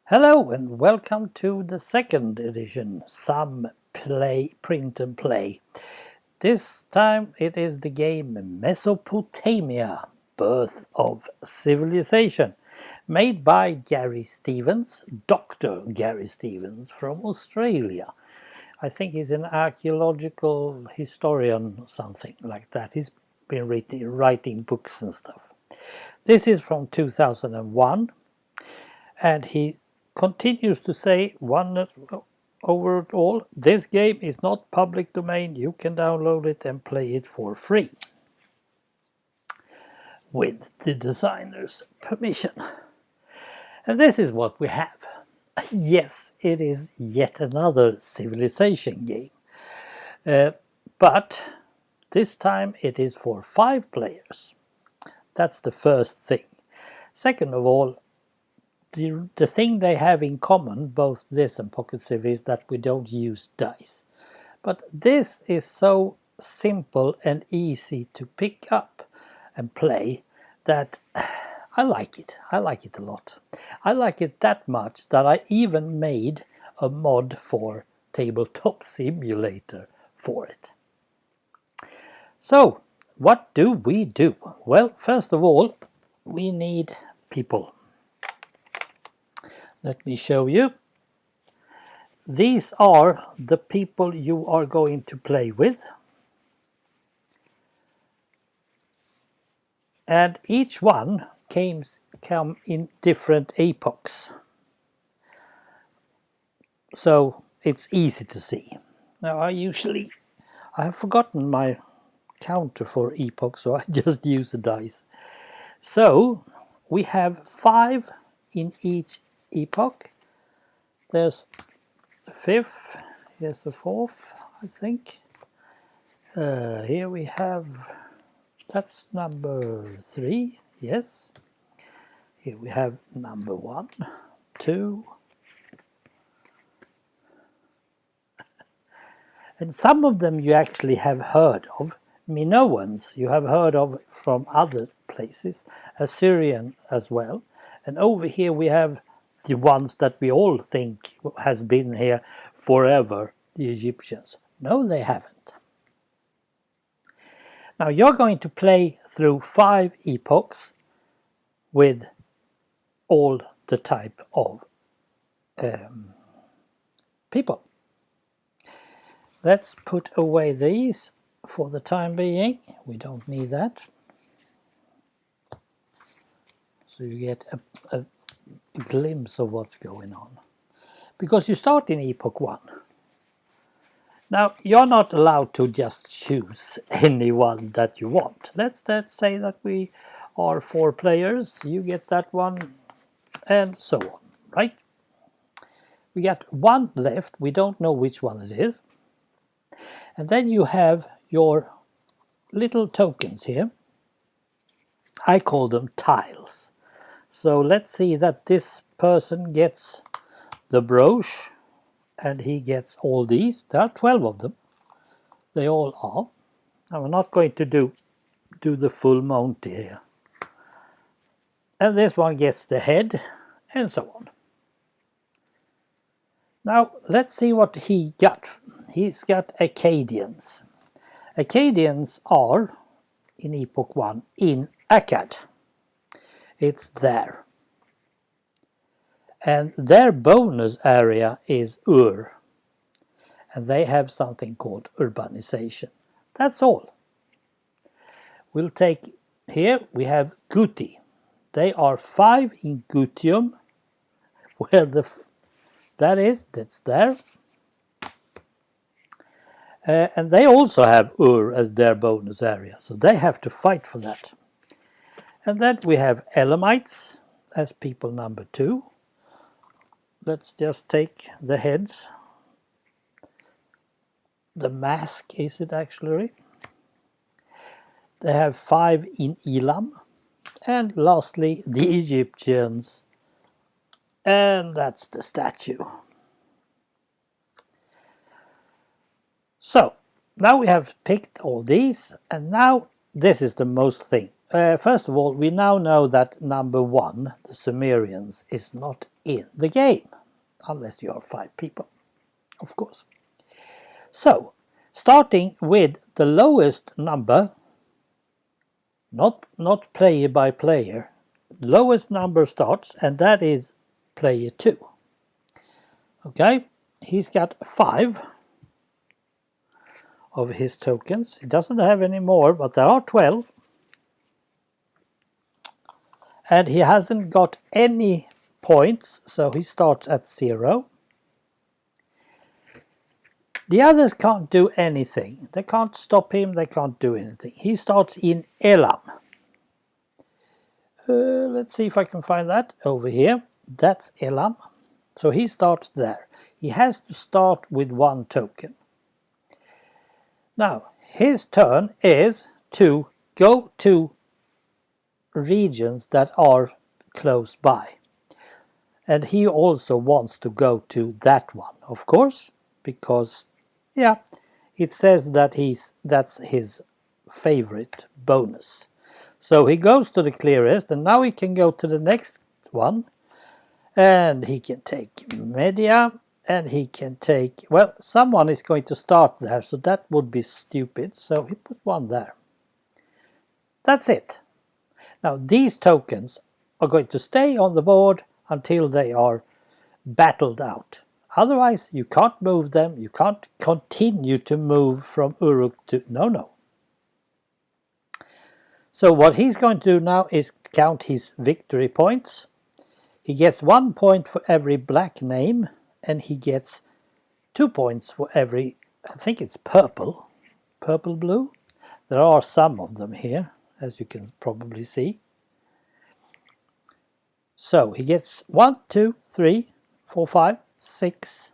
Hello and welcome to the second edition, Some Play, Print and Play. This time it is the game Mesopotamia, Birth of Civilization, made by Gary Stevens, Dr. Gary Stevens from Australia. I think he's an archaeological historian or something like that. He's been writing books and stuff. This is from 2001, and he continues to say overall, this game is not public domain. You can download it and play it for free with the designer's permission. And this is what we have. Yes, it is yet another civilization game. But this time it is for 5 players. That's the first thing. Second of all, the thing they have in common, both this and Pocket Civ, is that we don't use dice. But this is so simple and easy to pick up and play that I like it. I like it a lot. I like it that much that I even made a mod for Tabletop Simulator for it. So, what do we do? Well, first of all, we need people. Let me show you. These are the people you are going to play with. And each one come in different epochs. So it's easy to see. Now I have forgotten my counter for epochs, so I just use the dice. So we have 5 in each epoch. There's the 5th, here's the 4th, I think. Here we have, that's number 3, yes. Here we have number 1, 2. And some of them you actually have heard of. Minoans you have heard of from other places, Assyrian as well. And over here we have the ones that we all think has been here forever, the Egyptians. No, they haven't. Now you're going to play through 5 epochs with all the type of people. Let's put away these for the time being. We don't need that. So you get a glimpse of what's going on. Because you start in Epoch 1. Now, you're not allowed to just choose anyone that you want. Let's say that we are 4 players. You get that one, and so on, right? We got 1 left. We don't know which one it is. And then you have your little tokens here. I call them tiles. So let's see that this person gets the brooch and he gets all these. There are 12 of them. They all are. Now we're not going to do the full Monty here. And this one gets the head and so on. Now let's see what he got. He's got Akkadians. Akkadians are in Epoch 1 in Akkad. It's there. And their bonus area is Ur. And they have something called urbanization. That's all. We'll take, here we have Guti. They are 5 in Gutium. Where that's there. And they also have Ur as their bonus area. So they have to fight for that. And then we have Elamites as people number 2. Let's just take the heads. The mask is it actually. They have 5 in Elam. And lastly, the Egyptians. And that's the statue. So, now we have picked all these. And now this is the most thing first of all, we now know that number 1, the Sumerians, is not in the game, unless you are 5 people, of course. So, starting with the lowest number, not player by player, lowest number starts, and that is player 2. Okay, he's got 5 of his tokens. He doesn't have any more, but there are 12. And he hasn't got any points, so he starts at 0. The others can't do anything. They can't stop him, they can't do anything. He starts in Elam. Let's see if I can find that over here. That's Elam. So he starts there. He has to start with 1 token. Now, his turn is to go to regions that are close by. And he also wants to go to that one, of course, because, yeah, it says that that's his favorite bonus. So he goes to the clearest, and now he can go to the next one, and he can take Media, and he can take, well, someone is going to start there, so that would be stupid, so he put 1 there. That's it. Now, these tokens are going to stay on the board until they are battled out. Otherwise, you can't move them, you can't continue to move from Uruk to... No. So what he's going to do now is count his victory points. He gets 1 point for every black name, and he gets 2 points for every, I think it's purple blue. There are some of them here, as you can probably see. So he gets 1, 2, 3, 4, 5, 6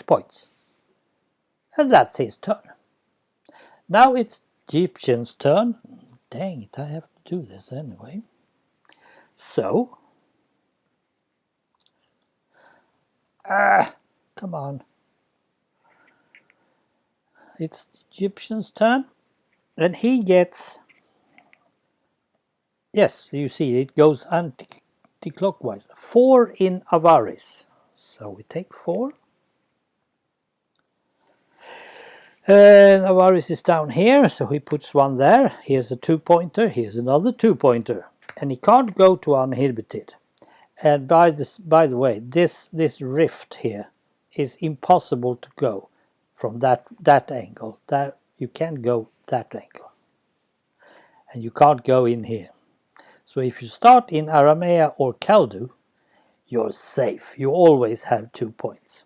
points. And that's his turn. Now it's Egyptian's turn. Dang it, I have to do this anyway. So, come on. It's Egyptian's turn. And he gets, yes, you see, it goes anti-clockwise. 4 in Avaris. So we take 4. Avaris is down here, so he puts 1 there. Here's a 2-pointer, here's another 2-pointer. And he can't go to uninhibited. And by the way, this rift here is impossible to go from that angle. That you can't go that angle. And you can't go in here. So if you start in Aramea or Kaldu, you're safe. You always have 2 points.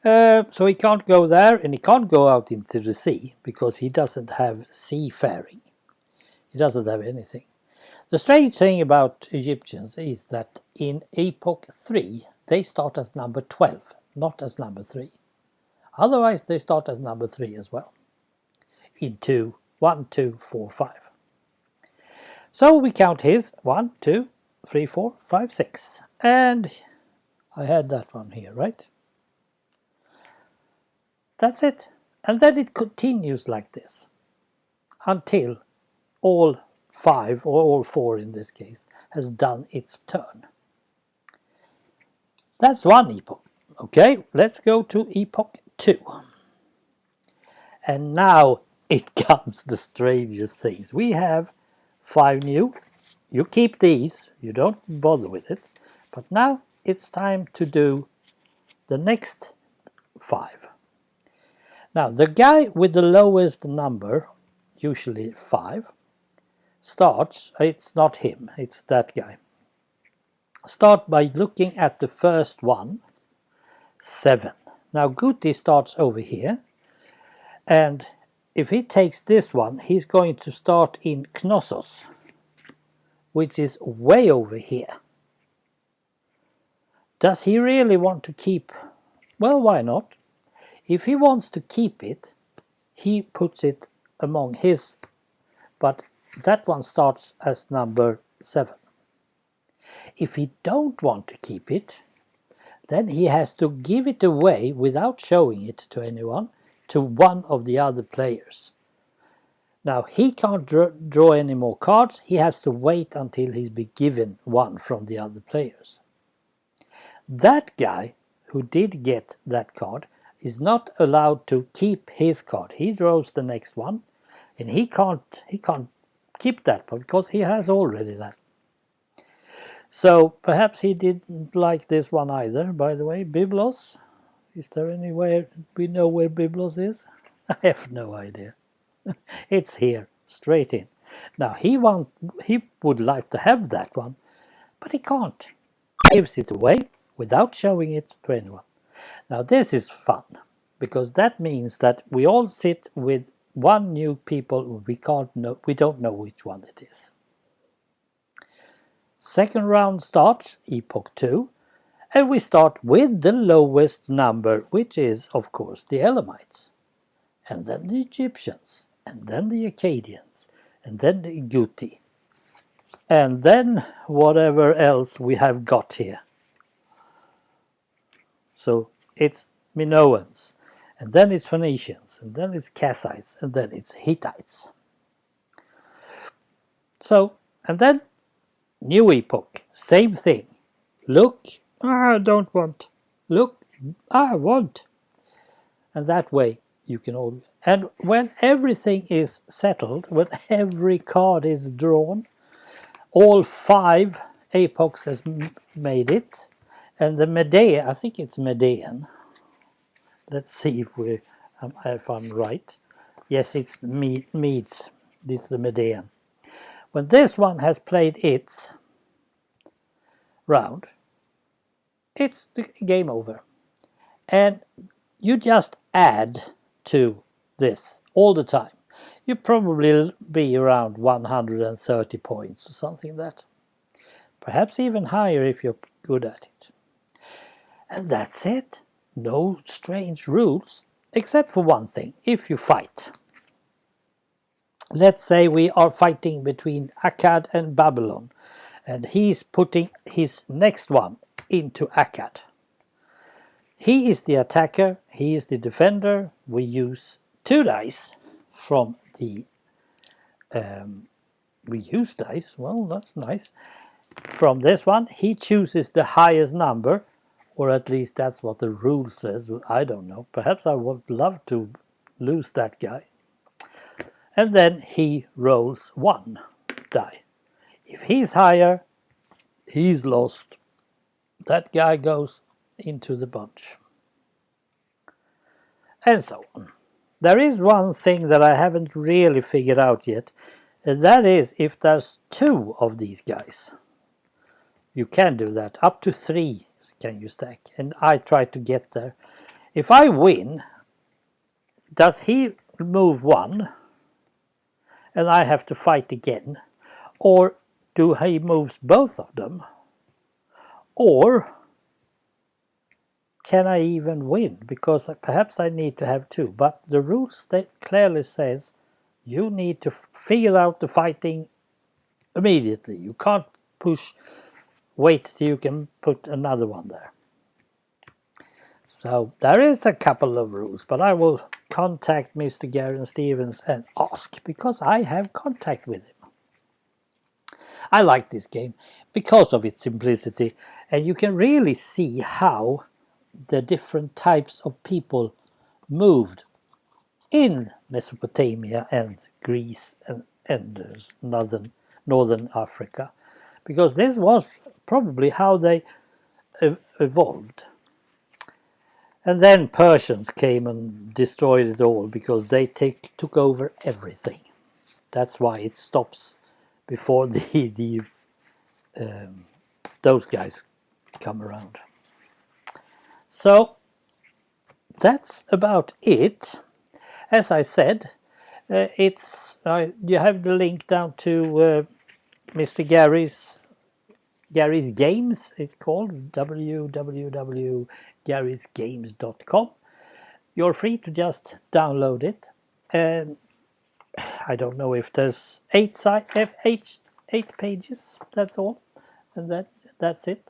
So he can't go there, and he can't go out into the sea because he doesn't have seafaring. He doesn't have anything. The strange thing about Egyptians is that in Epoch 3 they start as number 12, not as number 3. Otherwise they start as number 3 as well. In 2, 1, 2, 4, 5. So we count his 1, 2, 3, 4, 5, 6. And I had that one here, right? That's it. And then it continues like this until all 5, or all 4 in this case, has done its turn. That's one epoch. Okay, let's go to epoch 2. And now it comes the strangest things. We have 5 new. You keep these, you don't bother with it. But now it's time to do the next 5. Now, the guy with the lowest number, usually 5, starts, it's not him, it's that guy. Start by looking at the first one, 7. Now, Guti starts over here, and if he takes this one, he's going to start in Knossos, which is way over here. Does he really want to keep? Well, why not? If he wants to keep it, he puts it among his, but that one starts as number 7. If he don't want to keep it, then he has to give it away without showing it to anyone to one of the other players. Now he can't draw any more cards. He has to wait until he's been given one from the other players. That guy who did get that card is not allowed to keep his card. He draws the next one, and he can't keep that because he has already that. So perhaps he didn't like this one either. By the way, Byblos. Is there anywhere we know where Byblos is? I have no idea. It's here, straight in. Now he would like to have that one, but he can't. He gives it away without showing it to anyone. Now this is fun, because that means that we all sit with one new people we don't know which one it is. Second round starts, Epoch 2, and we start with the lowest number, which is, of course, the Elamites, and then the Egyptians, and then the Akkadians, and then the Guti, and then whatever else we have got here. So it's Minoans, and then it's Phoenicians, and then it's Kassites, and then it's Hittites. So, and then New Epoch, same thing. Look, I don't want. Look, I want. And that way you can all. And when everything is settled, when every card is drawn, all 5 epochs has made it, and the Median, I think it's Median. Let's see if I'm right. Yes, it's Medes. It's the Median. When this one has played its round, it's the game over. And you just add to this all the time. You probably be around 130 points or something like that. Perhaps even higher if you're good at it. And that's it. No strange rules, except for one thing. If you fight. Let's say we are fighting between Akkad and Babylon, and he's putting his next one into Akkad. He is the attacker, he is the defender. We use 2 dice from the... we use dice, well, that's nice. From this one, he chooses the highest number, or at least that's what the rule says. I don't know. Perhaps I would love to lose that guy. And then he rolls 1 die. If he's higher, he's lost. That guy goes into the bunch. And so on. There is one thing that I haven't really figured out yet, and that is if there's 2 of these guys. You can do that. Up to 3 can you stack, and I try to get there. If I win, does he move 1? And I have to fight again, or do he moves both of them, or can I even win? Because perhaps I need to have 2, but the rules clearly says you need to figure out the fighting immediately. You can't wait till you can put another one there. So there is a couple of rules, but I will contact Mr. Garen Stevens and ask, because I have contact with him. I like this game because of its simplicity, and you can really see how the different types of people moved in Mesopotamia and Greece and northern Africa, because this was probably how they evolved. And then Persians came and destroyed it all because they took over everything. That's why it stops before those guys come around. So that's about it. As I said, you have the link down to Mr. Gary's Games. It's called www.garysgames.com. You're free to just download it, and I don't know if there's 8 pages. That's all, and that's it.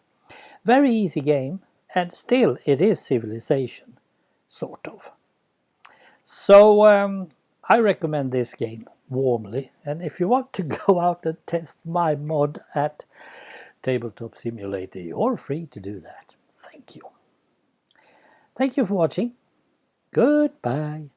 Very easy game, and still it is civilization, sort of. So I recommend this game warmly. And if you want to go out and test my mod at Tabletop Simulator, you're free to do that. Thank you. Thank you for watching. Goodbye.